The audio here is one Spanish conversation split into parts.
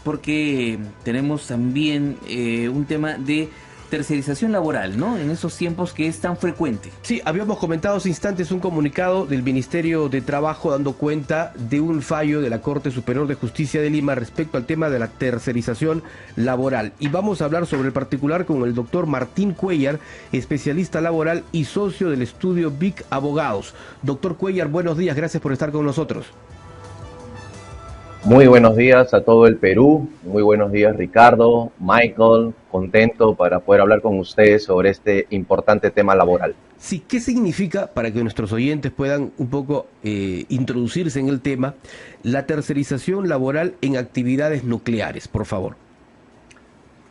porque tenemos también un tema de tercerización laboral, ¿no? En esos tiempos que es tan frecuente. Sí, habíamos comentado hace instantes un comunicado del Ministerio de Trabajo dando cuenta de un fallo de la Corte Superior de Justicia de Lima respecto al tema de la tercerización laboral. Y vamos a hablar sobre el particular con el doctor Martín Cuellar, especialista laboral y socio del estudio BIC Abogados. Doctor Cuellar, buenos días, gracias por estar con nosotros. Muy buenos días a todo el Perú, muy buenos días Ricardo, Michael, contento para poder hablar con ustedes sobre este importante tema laboral. Sí, ¿qué significa, para que nuestros oyentes puedan un poco introducirse en el tema, la tercerización laboral en actividades nucleares, por favor?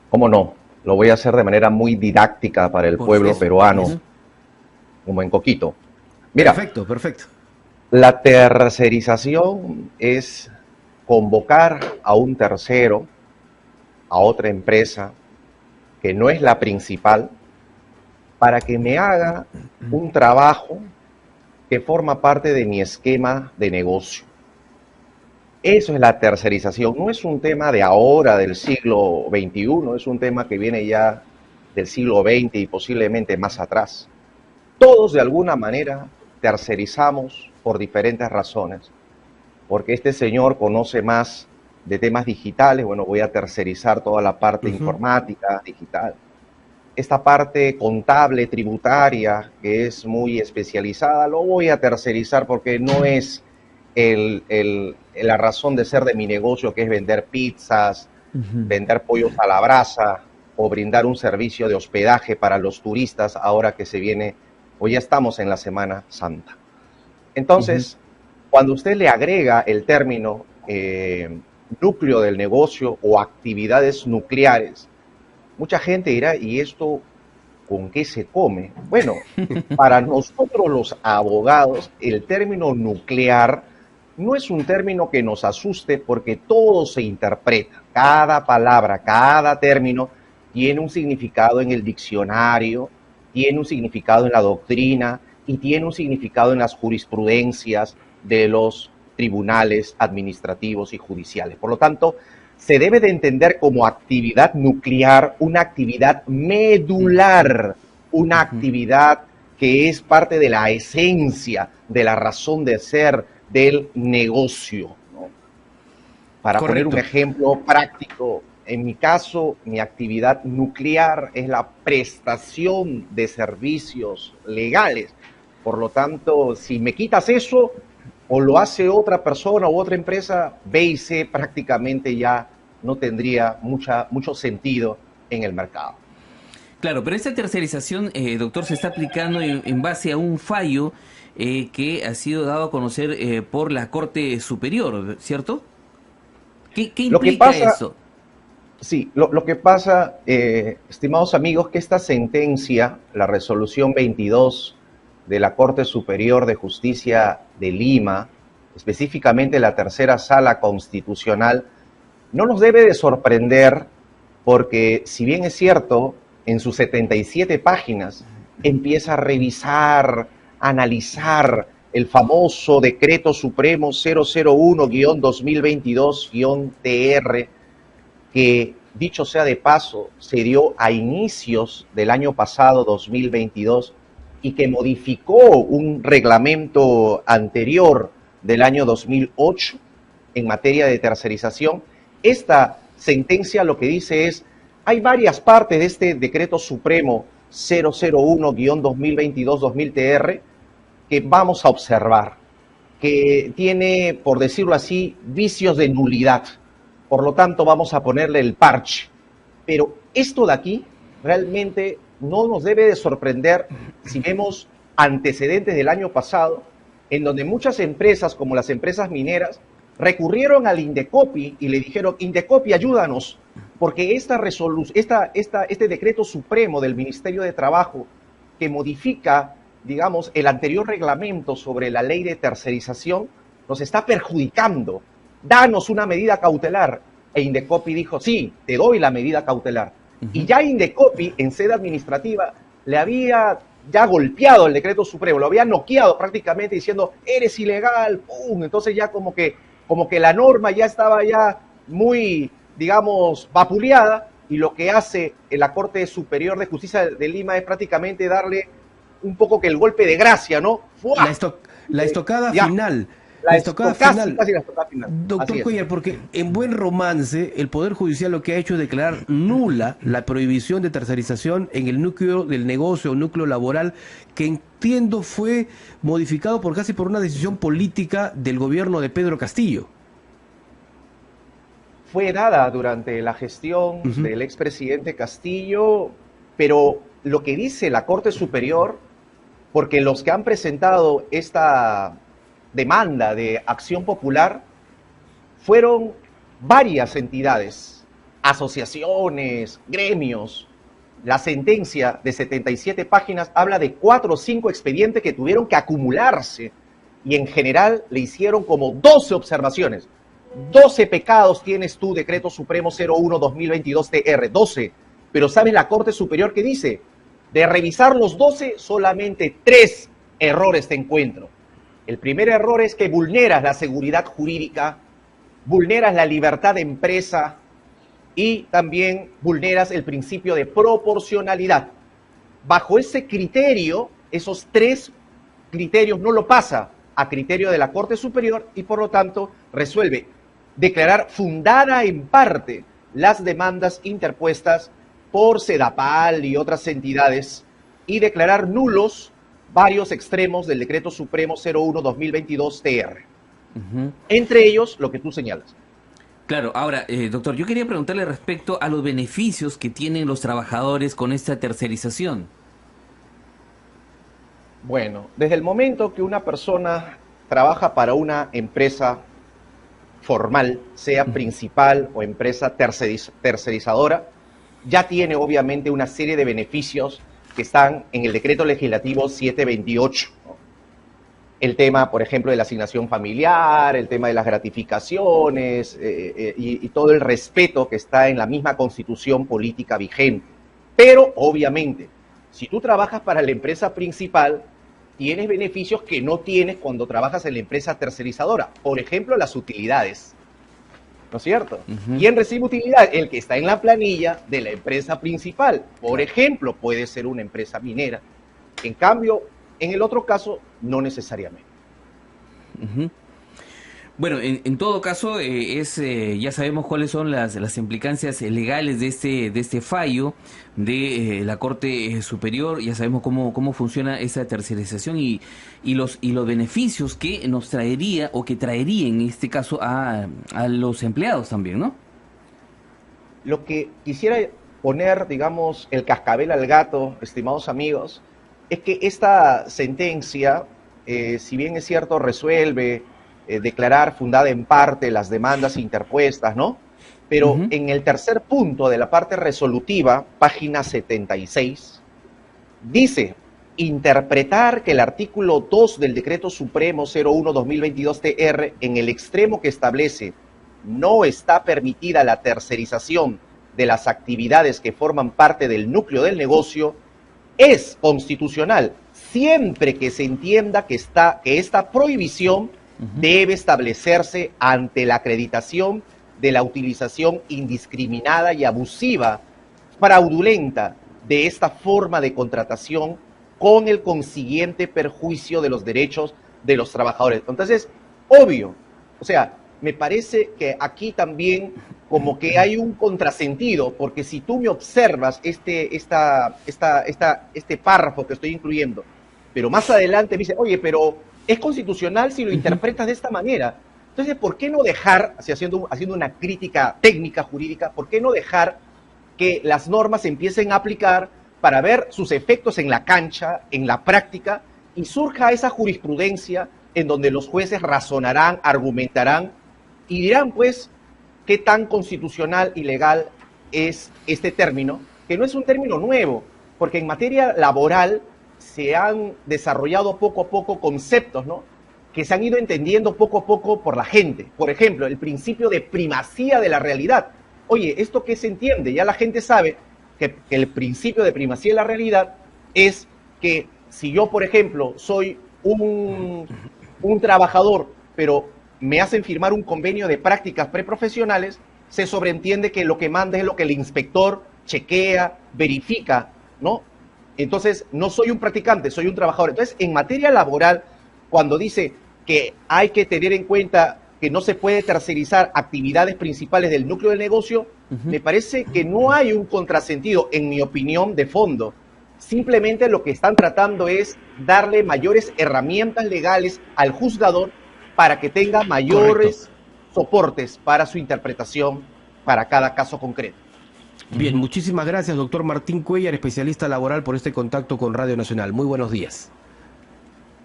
¿Cómo no? Lo voy a hacer de manera muy didáctica para el pueblo peruano, como en Coquito. Mira, perfecto. La tercerización es convocar a un tercero, a otra empresa, que no es la principal, para que me haga un trabajo que forma parte de mi esquema de negocio. Eso es la tercerización. No es un tema de ahora, del siglo XXI, es un tema que viene ya del siglo XX y posiblemente más atrás. Todos de alguna manera tercerizamos por diferentes razones. Porque este señor conoce más de temas digitales, bueno, voy a tercerizar toda la parte informática, digital. Esta parte contable, tributaria, que es muy especializada, lo voy a tercerizar porque no es la razón de ser de mi negocio, que es vender pizzas, vender pollos a la brasa o brindar un servicio de hospedaje para los turistas ahora que se viene, o ya estamos en la Semana Santa. Entonces, cuando usted le agrega el término núcleo del negocio o actividades nucleares, mucha gente dirá, ¿y esto con qué se come? Bueno, para nosotros los abogados, el término nuclear no es un término que nos asuste porque todo se interpreta. Cada palabra, cada término tiene un significado en el diccionario, tiene un significado en la doctrina y tiene un significado en las jurisprudencias de los tribunales administrativos y judiciales. Por lo tanto, se debe de entender como actividad nuclear una actividad medular, una actividad que es parte de la esencia, de la razón de ser del negocio, ¿no? Para poner un ejemplo práctico, en mi caso, mi actividad nuclear es la prestación de servicios legales. Por lo tanto, si me quitas eso, o lo hace otra persona u otra empresa, B y C prácticamente ya no tendría mucho sentido en el mercado. Claro, pero esta tercerización, doctor, se está aplicando en base a un fallo que ha sido dado a conocer por la Corte Superior, ¿cierto? ¿Qué implica eso? Sí, lo que pasa, estimados amigos, que esta sentencia, la resolución 22 de la Corte Superior de Justicia de Lima, específicamente la tercera sala constitucional, no nos debe de sorprender porque, si bien es cierto, en sus 77 páginas empieza a revisar, analizar el famoso Decreto Supremo 001-2022-TR, que, dicho sea de paso, se dio a inicios del año pasado, 2022, y que modificó un reglamento anterior del año 2008 en materia de tercerización. Esta sentencia lo que dice es, hay varias partes de este Decreto Supremo 001-2022-2000-TR que vamos a observar, que tiene, por decirlo así, vicios de nulidad. Por lo tanto, vamos a ponerle el parche. Pero esto de aquí realmente no nos debe de sorprender si vemos antecedentes del año pasado, en donde muchas empresas, como las empresas mineras, recurrieron al Indecopi y le dijeron, Indecopi, ayúdanos, porque este decreto supremo del Ministerio de Trabajo que modifica, digamos, el anterior reglamento sobre la ley de tercerización, nos está perjudicando. Danos una medida cautelar. E Indecopi dijo, sí, te doy la medida cautelar. Y ya Indecopi, en sede administrativa, le había ya golpeado el decreto supremo, lo había noqueado prácticamente diciendo, eres ilegal, ¡pum! Entonces ya como que la norma ya estaba ya muy digamos, vapuleada, y lo que hace la Corte Superior de Justicia de Lima es prácticamente darle un poco que el golpe de gracia, ¿no? La, la estocada ya, final. la estocada final. Casi la estocada final. Doctor Cuellar, porque en buen romance el Poder Judicial lo que ha hecho es declarar nula la prohibición de tercerización en el núcleo del negocio o núcleo laboral, que entiendo fue modificado casi por una decisión política del gobierno de Pedro Castillo. Fue dada durante la gestión del expresidente Castillo, pero lo que dice la Corte Superior, porque los que han presentado esta demanda de acción popular fueron varias entidades, asociaciones, gremios. La sentencia de 77 páginas habla de 4 o 5 expedientes que tuvieron que acumularse y en general le hicieron como 12 observaciones. 12 pecados tienes tú, Decreto Supremo 01-2022-TR, 12. Pero ¿sabes la Corte Superior qué dice? De revisar los 12, solamente 3 errores te encuentro. El primer error es que vulneras la seguridad jurídica, vulneras la libertad de empresa y también vulneras el principio de proporcionalidad. Bajo ese criterio, esos 3 criterios no lo pasa a criterio de la Corte Superior y por lo tanto resuelve declarar fundada en parte las demandas interpuestas por Sedapal y otras entidades y declarar nulos varios extremos del Decreto Supremo 01-2022-TR. Entre ellos, lo que tú señalas. Claro, ahora, doctor, yo quería preguntarle respecto a los beneficios que tienen los trabajadores con esta tercerización. Bueno, desde el momento que una persona trabaja para una empresa formal, sea principal o empresa tercerizadora, ya tiene obviamente una serie de beneficios que están en el decreto legislativo 728. El tema, por ejemplo, de la asignación familiar, el tema de las gratificaciones y todo el respeto que está en la misma constitución política vigente. Pero, obviamente, si tú trabajas para la empresa principal, tienes beneficios que no tienes cuando trabajas en la empresa tercerizadora. Por ejemplo, las utilidades. ¿No es cierto? ¿Quién recibe utilidad? El que está en la planilla de la empresa principal. Por ejemplo, puede ser una empresa minera. En cambio, en el otro caso, no necesariamente. Bueno, en todo caso, ya sabemos cuáles son las implicancias legales de este fallo de la Corte Superior. Ya sabemos cómo funciona esa tercerización y los beneficios que nos traería o que traería en este caso a los empleados también, ¿no? Lo que quisiera poner, digamos, el cascabel al gato, estimados amigos, es que esta sentencia, si bien es cierto, resuelve declarar fundada en parte las demandas interpuestas, ¿no? Pero en el tercer punto de la parte resolutiva, página 76, dice, interpretar que el artículo 2 del Decreto Supremo 01-2022-TR, en el extremo que establece no está permitida la tercerización de las actividades que forman parte del núcleo del negocio, es constitucional, siempre que se entienda que esta prohibición debe establecerse ante la acreditación de la utilización indiscriminada y abusiva, fraudulenta, de esta forma de contratación con el consiguiente perjuicio de los derechos de los trabajadores. Entonces, obvio, o sea, me parece que aquí también como que hay un contrasentido, porque si tú me observas este párrafo que estoy incluyendo, pero más adelante me dice, oye, pero es constitucional si lo interpretas de esta manera. Entonces, ¿por qué no dejar, haciendo una crítica técnica jurídica, por qué no dejar que las normas se empiecen a aplicar para ver sus efectos en la cancha, en la práctica, y surja esa jurisprudencia en donde los jueces razonarán, argumentarán y dirán, pues, qué tan constitucional y legal es este término, que no es un término nuevo, porque en materia laboral se han desarrollado poco a poco conceptos, ¿no?, que se han ido entendiendo poco a poco por la gente. Por ejemplo, el principio de primacía de la realidad. Oye, ¿esto qué se entiende? Ya la gente sabe que el principio de primacía de la realidad es que si yo, por ejemplo, soy un trabajador, pero me hacen firmar un convenio de prácticas preprofesionales, se sobreentiende que lo que manda es lo que el inspector chequea, verifica, ¿no? Entonces, no soy un practicante, soy un trabajador. Entonces, en materia laboral, cuando dice que hay que tener en cuenta que no se puede tercerizar actividades principales del núcleo del negocio, me parece que no hay un contrasentido, en mi opinión, de fondo. Simplemente lo que están tratando es darle mayores herramientas legales al juzgador para que tenga mayores soportes para su interpretación para cada caso concreto. Bien, muchísimas gracias, doctor Martín Cuellar, especialista laboral, por este contacto con Radio Nacional. Muy buenos días.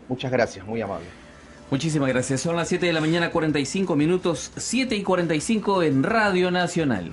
Muchas gracias, muy amable. Muchísimas gracias. Son las 7 de la mañana, 45 minutos, 7:45 en Radio Nacional.